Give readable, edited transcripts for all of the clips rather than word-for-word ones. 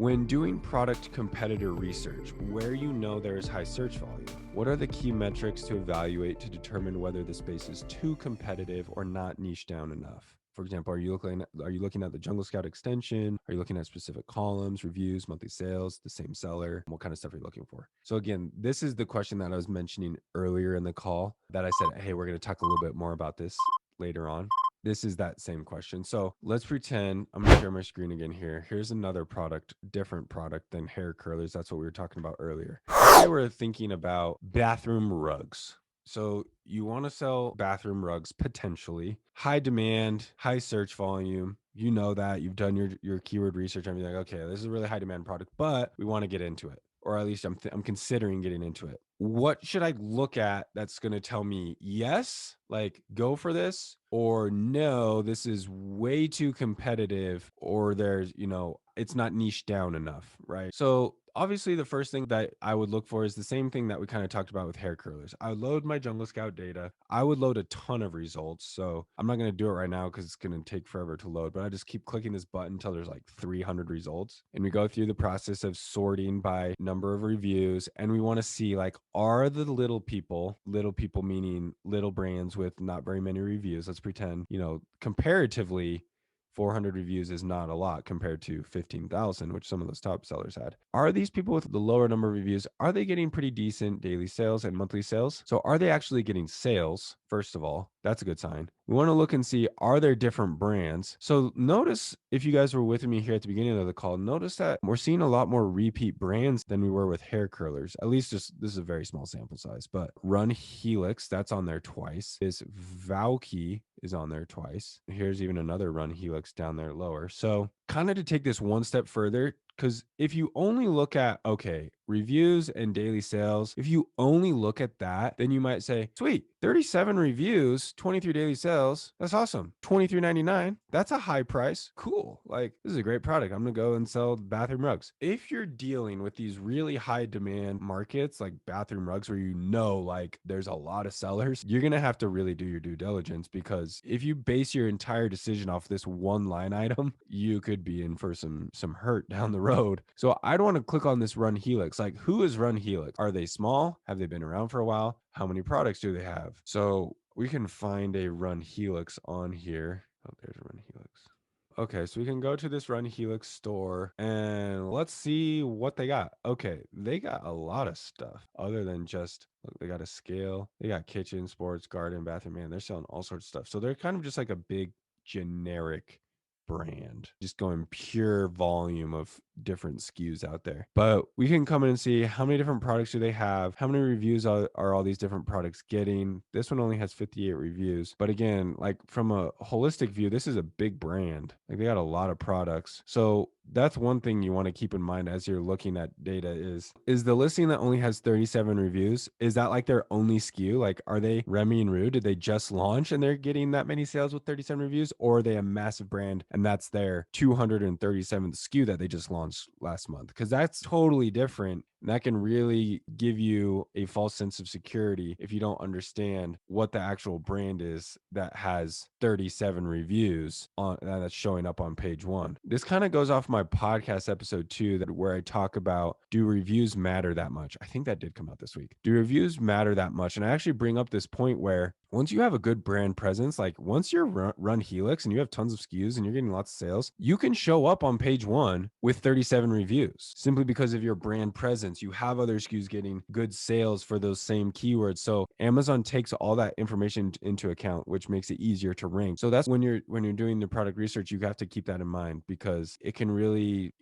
When doing product competitor research, where you know there is high search volume, what are the key metrics to evaluate to determine whether the space is too competitive or not niche down enough? For example, are you looking at the Jungle Scout extension? Are you looking at specific columns, reviews, monthly sales, the same seller? What kind of stuff are you looking for? So again, this is the question that I was mentioning earlier in the call that I said, hey, we're going to talk a little bit more about this later on. This is that same question. So let's pretend I'm going to share my screen again here. Here's another product, different product than hair curlers. That's what we were talking about earlier. Today we're thinking about bathroom rugs. So you want to sell bathroom rugs potentially, high demand, high search volume. You know that you've done your keyword research. I'm like, okay, this is a really high demand product, but we want to get into it, or at least I'm considering getting into it. What should I look at that's going to tell me yes, like go for this, or no, this is way too competitive, or there's, it's not niche down enough, right? So obviously the first thing that I would look for is the same thing that we kind of talked about with hair curlers. I would load my Jungle Scout data. I would load a ton of results. So I'm not going to do it right now because it's going to take forever to load, but I just keep clicking this button until there's like 300 results. And we go through the process of sorting by number of reviews. And we want to see like, are the little people meaning little brands with not very many reviews. Let's pretend, comparatively, 400 reviews is not a lot compared to 15,000, which some of those top sellers had. Are these people with the lower number of reviews, are they getting pretty decent daily sales and monthly sales? So are they actually getting sales? First of all, that's a good sign. We want to look and see, are there different brands? So notice, if you guys were with me here at the beginning of the call, notice that we're seeing a lot more repeat brands than we were with hair curlers. At least this is a very small sample size, but Run Helix, that's on there twice. This Vauki is on there twice. Here's even another Run Helix down there lower. So kind of to take this one step further, because if you only look at, okay, reviews and daily sales, if you only look at that, then you might say, sweet, 37 reviews, 23 daily sales. That's awesome. $23.99. That's a high price. Cool. Like, this is a great product. I'm going to go and sell bathroom rugs. If you're dealing with these really high demand markets, like bathroom rugs, where like there's a lot of sellers, you're going to have to really do your due diligence, because if you base your entire decision off this one line item, you could be in for some hurt down the road. So I'd want to click on this Run Helix. Like, who is Run Helix? Are they small? Have they been around for a while? How many products do they have? So we can find a Run Helix on here. Oh, there's a Run Helix. Okay, so we can go to this Run Helix store and let's see what they got. Okay, they got a lot of stuff other than just, look, they got a scale. They got kitchen, sports, garden, bathroom. Man, they're selling all sorts of stuff. So they're kind of just like a big generic brand, just going pure volume of different SKUs out there. But we can come in and see how many different products do they have, how many reviews are all these different products getting. This one only has 58 reviews, but again, like from a holistic view, this is a big brand. Like, they got a lot of products. So that's one thing you want to keep in mind as you're looking at data is the listing that only has 37 reviews, is that like their only SKU? Like, are they Remy and Rue? Did they just launch and they're getting that many sales with 37 reviews? Or are they a massive brand and that's their 237th SKU that they just launched last month? Because that's totally different. And that can really give you a false sense of security if you don't understand what the actual brand is that has 37 reviews on that's showing up on page one. This kind of goes off my podcast episode 2, that where I talk about, do reviews matter that much? I think that did come out this week. Do reviews matter that much? And I actually bring up this point where once you have a good brand presence, like once you're Run Helix and you have tons of SKUs and you're getting lots of sales, you can show up on page one with 37 reviews simply because of your brand presence. You have other SKUs getting good sales for those same keywords. So Amazon takes all that information into account, which makes it easier to rank. So that's when you're doing the product research, you have to keep that in mind, because it can really,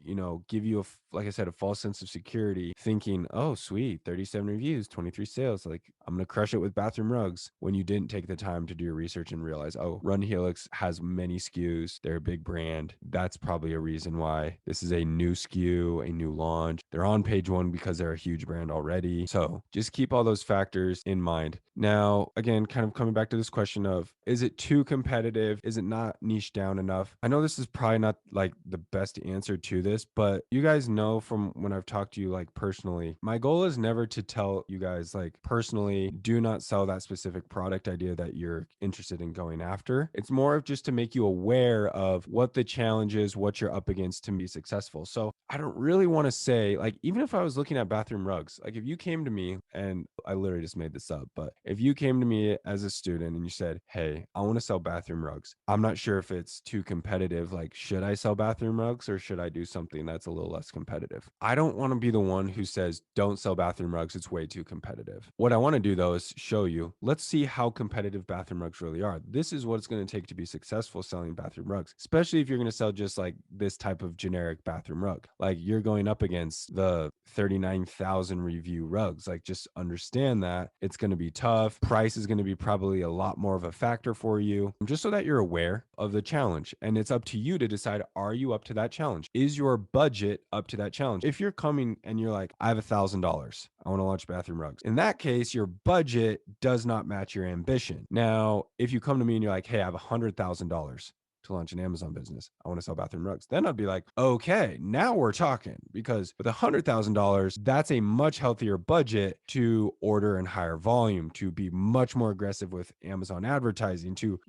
give you like I said, a false sense of security, thinking, oh, sweet, 37 reviews, 23 sales. Like, I'm going to crush it with bathroom rugs, when you didn't take the time to do your research and realize, oh, Run Helix has many SKUs. They're a big brand. That's probably a reason why this is a new SKU, a new launch. They're on page one because they're a huge brand already. So just keep all those factors in mind. Now, again, kind of coming back to this question of, is it too competitive? Is it not niche down enough? I know this is probably not like the best answer to this, but you guys know from when I've talked to you like personally, my goal is never to tell you guys like personally, do not sell that specific product idea that you're interested in going after. It's more of just to make you aware of what the challenge is, what you're up against to be successful. So I don't really want to say, like, even if I was looking at bathroom rugs, like if you came to me, and I literally just made this up, but if you came to me as a student and you said, hey, I want to sell bathroom rugs, I'm not sure if it's too competitive. Like, should I sell bathroom rugs or should I do something that's a little less competitive? I don't want to be the one who says, don't sell bathroom rugs. It's way too competitive. What I want to do though is show you, let's see how competitive bathroom rugs really are. This is what it's going to take to be successful selling bathroom rugs, especially if you're going to sell just like this type of generic bathroom rug. Like you're going up against the 39,000 review rugs. Like just understand that it's going to be tough. Price is going to be probably a lot more of a factor for you, just so that you're aware of the challenge. And it's up to you to decide, are you up to that challenge? Is your budget up to that challenge? If you're coming and you're like, I have $1,000, I want to launch bathroom rugs. In that case, your budget does not match your ambition. Now, if you come to me and you're like, hey, I have $100,000 to launch an Amazon business, I want to sell bathroom rugs. Then I'd be like, okay, now we're talking, because with $100,000, that's a much healthier budget to order and higher volume, to be much more aggressive with Amazon advertising, to,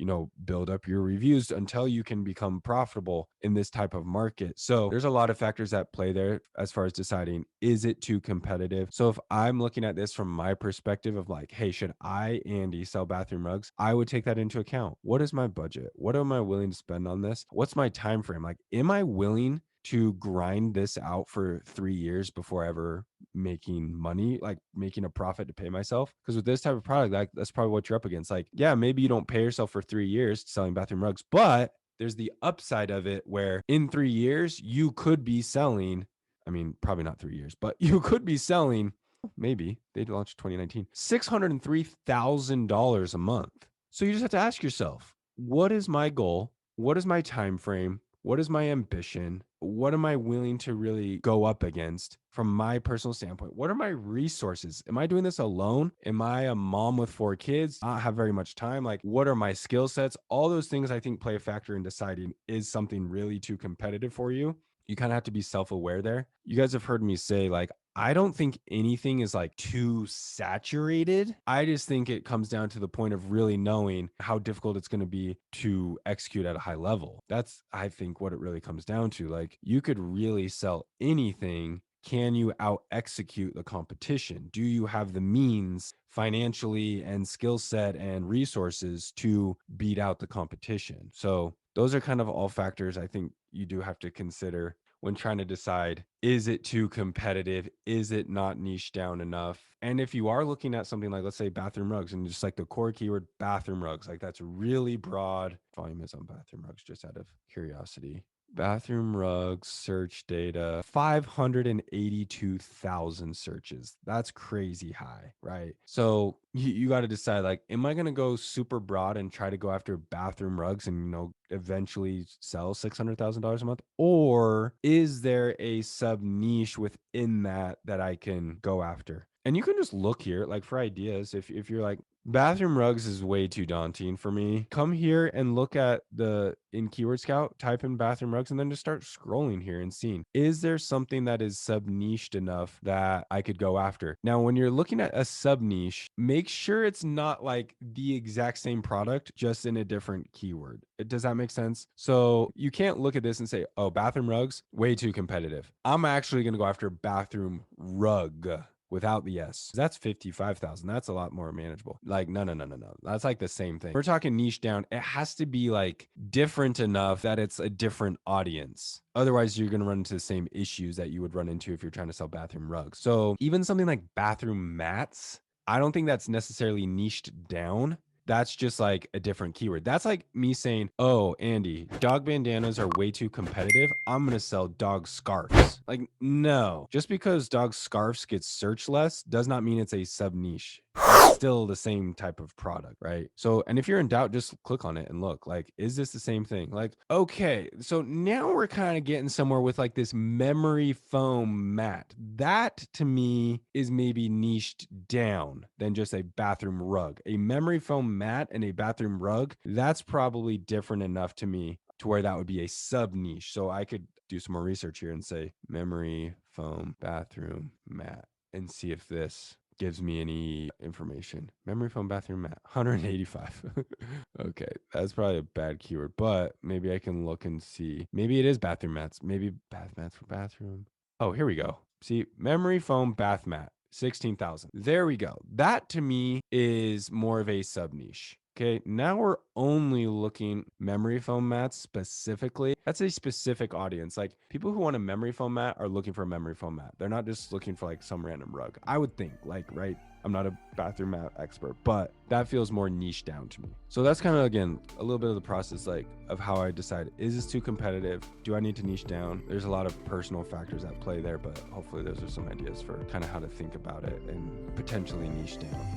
build up your reviews until you can become profitable in this type of market. So there's a lot of factors that play there as far as deciding, is it too competitive? So if I'm looking at this from my perspective of like, hey, should I, Andy, sell bathroom rugs? I would take that into account. What is my budget? What am I willing to spend on this? What's my time frame? Like, am I willing to grind this out for 3 years before ever making money, like making a profit to pay myself? Because with this type of product, like that's probably what you're up against. Like, yeah, maybe you don't pay yourself for 3 years selling bathroom rugs, but there's the upside of it where in 3 years you could be selling, I mean, probably not 3 years, but you could be selling, maybe they launched 2019, $603,000 a month. So you just have to ask yourself, what is my goal? What is my time frame? What is my ambition? What am I willing to really go up against from my personal standpoint? What are my resources? Am I doing this alone? Am I a mom with 4 kids? Not have very much time. Like, what are my skill sets? All those things I think play a factor in deciding, is something really too competitive for you? You kind of have to be self-aware there. You guys have heard me say, like, I don't think anything is like too saturated. I just think it comes down to the point of really knowing how difficult it's going to be to execute at a high level. That's, I think, what it really comes down to. Like, you could really sell anything. Can you out execute the competition? Do you have the means financially and skill set and resources to beat out the competition? So those are kind of all factors I think you do have to consider when trying to decide, is it too competitive? Is it not niche down enough? And if you are looking at something like, let's say, bathroom rugs, and just like the core keyword bathroom rugs, like that's really broad. Volume is on bathroom rugs, just out of curiosity. Bathroom rugs search data, 582,000 searches. That's crazy high, right? So you got to decide, like, am I going to go super broad and try to go after bathroom rugs and, eventually sell $600,000 a month? Or is there a sub niche within that I can go after? And you can just look here, like, for ideas. If you're like, bathroom rugs is way too daunting for me, come here and look at in Keyword Scout, type in bathroom rugs, and then just start scrolling here and seeing, is there something that is sub niched enough that I could go after? Now, when you're looking at a sub niche, make sure it's not like the exact same product, just in a different keyword. Does that make sense? So you can't look at this and say, oh, bathroom rugs, way too competitive. I'm actually going to go after bathroom rug without the S. That's 55,000. That's a lot more manageable. Like, no, no, no, no, no. That's like the same thing. We're talking niche down. It has to be like different enough that it's a different audience. Otherwise, you're going to run into the same issues that you would run into if you're trying to sell bathroom rugs. So even something like bathroom mats, I don't think that's necessarily niched down. That's just like a different keyword. That's like me saying, oh, Andy, dog bandanas are way too competitive. I'm going to sell dog scarves. Like, no, just because dog scarves gets searched less does not mean it's a sub niche. It's still the same type of product, right? So, and if you're in doubt, just click on it and look, like, is this the same thing? Like, okay, so now we're kind of getting somewhere with like this memory foam mat. That to me is maybe niched down than just a bathroom rug. A memory foam mat and a bathroom rug, that's probably different enough to me to where that would be a sub niche. So I could do some more research here and say memory foam bathroom mat and see if this gives me any information. Memory foam bathroom mat, 185. Okay, that's probably a bad keyword, but maybe I can look and see. Maybe it is bathroom mats. Maybe bath mats for bathroom. Oh, here we go. See, memory foam bath mat, 16,000. There we go. That to me is more of a sub niche. Okay, now we're only looking memory foam mats specifically. That's a specific audience. Like people who want a memory foam mat are looking for a memory foam mat. They're not just looking for like some random rug. I would think, like, right? I'm not a bathroom mat expert, but that feels more niche down to me. So that's kind of, again, a little bit of the process, like of how I decide, is this too competitive? Do I need to niche down? There's a lot of personal factors at play there, but hopefully those are some ideas for kind of how to think about it and potentially niche down.